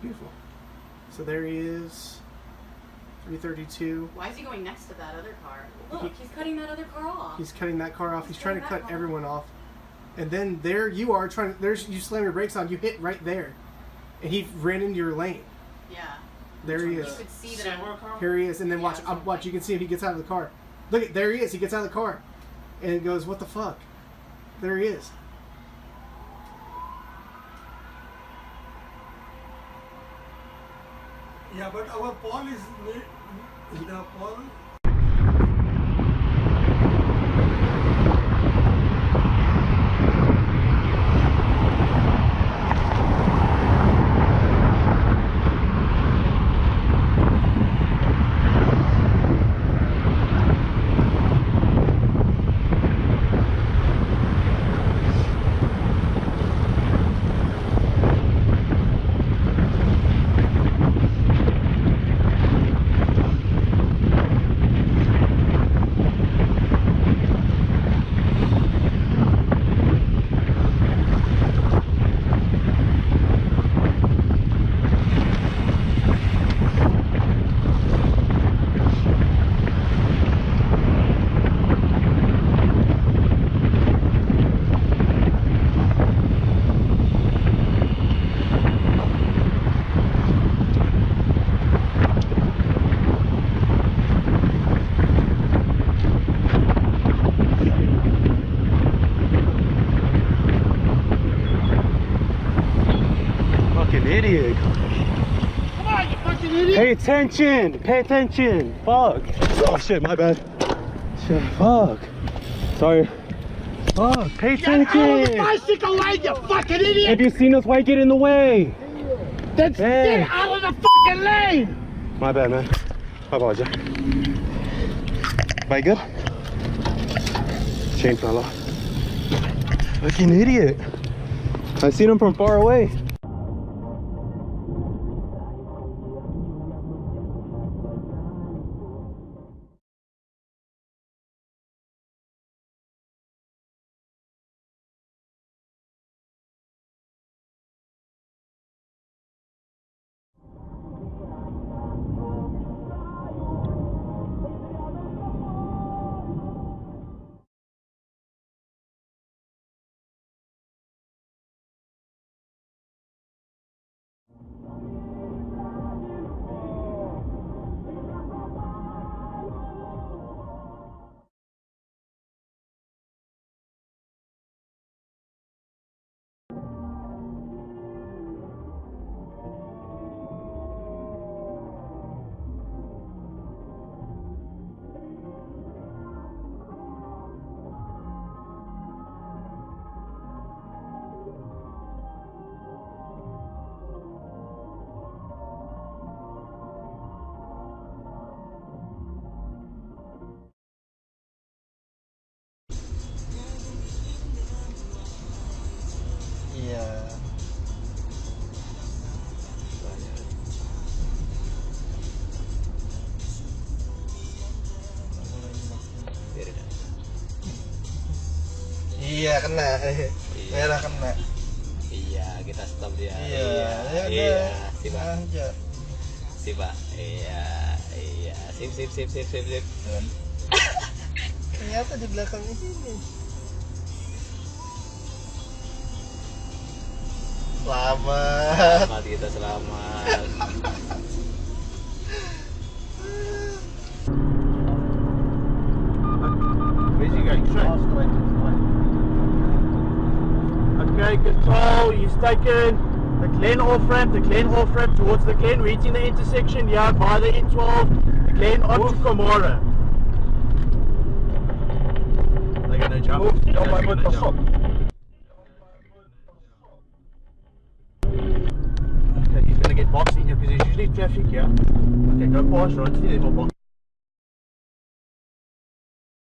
Beautiful. So there he is. 332. Why is he going next to that other car? Look, he's cutting that other car off. He's cutting that car off. He's trying to cut everyone off. And then there you are trying to, you slam your brakes on, you hit right there. And he ran into your lane. Yeah. There he is. You could see that. Here he is. And then watch, you can see him, he gets out of the car. Look, there he is. He gets out of the car. And it goes, what the fuck? There he is. Yeah, but our Paul is the Paul. Idiot. Come on, you fucking idiot. Pay attention. Pay attention. Fuck. Oh shit, my bad. Shit, fuck. Sorry. Fuck. Pay attention. Get out of the bicycle lane, you fucking idiot. Have you seen us? Why get in the way? Then get out of the fucking lane. My bad, man. I apologize. Am I good? Chain fell off. Fucking idiot. I seen him from far away. Iya kena, merah kena. Iya kita stop dia. Iya, si Pak. Si Pak. Iya. Sip. Ternyata di belakang ini. Selamat Kita selamat. Where's he going? Straight. Okay, control. He's taken the Glen off ramp towards the Glen, reaching the intersection here by the N12. The Glen onto Komora. They're going to jump. Okay, he's going to get boxed in here because there's usually traffic here. Okay, go past Ron. See, there's more box.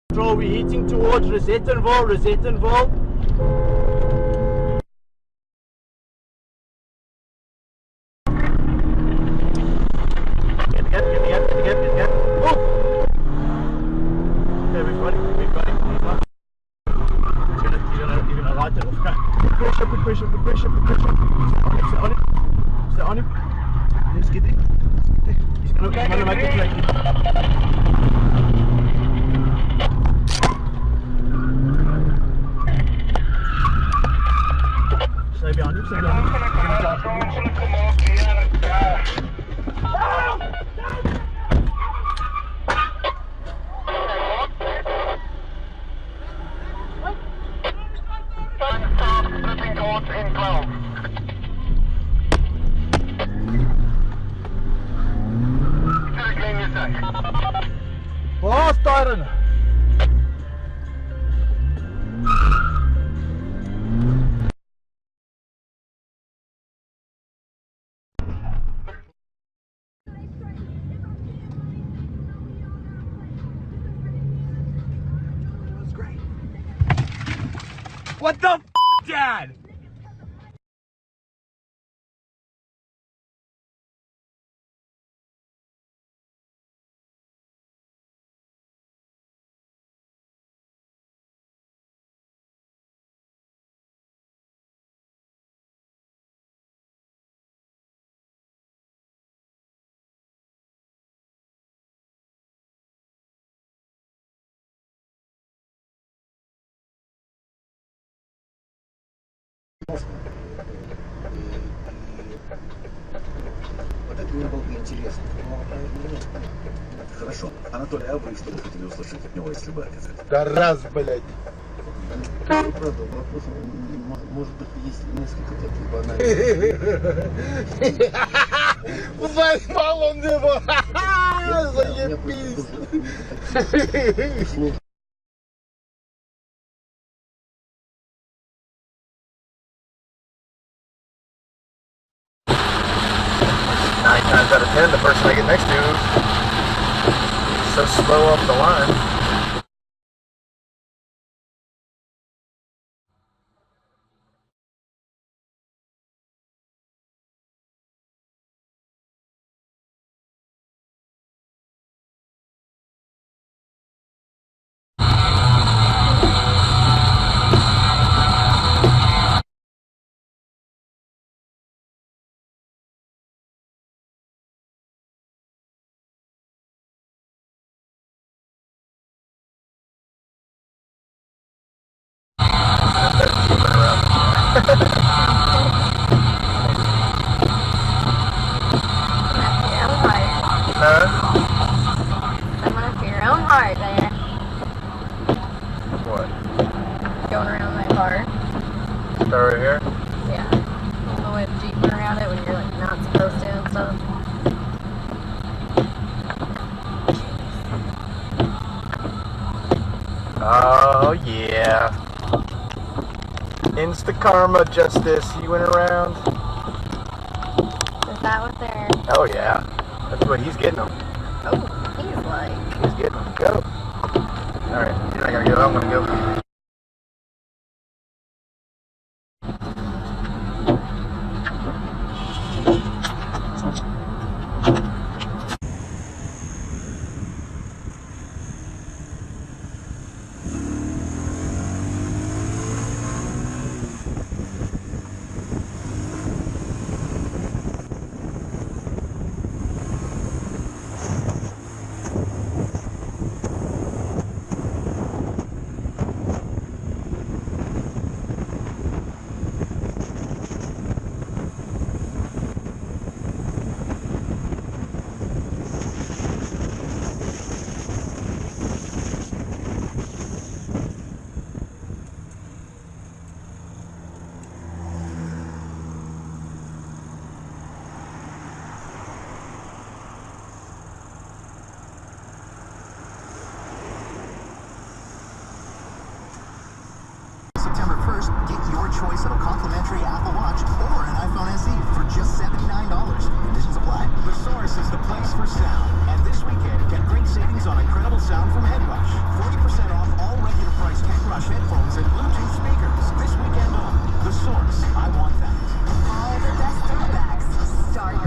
Control, we're heating towards Rosettenville. Get. Mana lagi lagi. Saya biar ni, saya biar ni. Oh, starten! What the f, Dad? Вот это мне было бы интересно. Хорошо. Анатолий, а вы что бы хотели услышать от него, если бы обязательно? Да раз, блядь. Правда, вопрос, может быть, есть несколько таких банальных. Поймал он его! Заебись! Nine times out of 10, the person I get next to is so slow off the line. Someone after your own heart, man. What? Going around that car. Start right here? Yeah. All the way the Jeep around it when you're like not supposed to and stuff. Oh yeah. Insta karma justice. He went around. Is that what they're... Oh yeah. That's what he's getting them. Oh, he's like... He's getting them. Go. Alright, you're not gonna go. I'm gonna go. September 1st, get your choice of a complimentary Apple Watch or an iPhone SE for just $79. Conditions apply. The Source is the place for sound. And this weekend, get great savings on incredible sound from Headrush. 40% off all regular priced Headrush headphones and Bluetooth speakers. This weekend only. The Source. I want that. All the best throwbacks start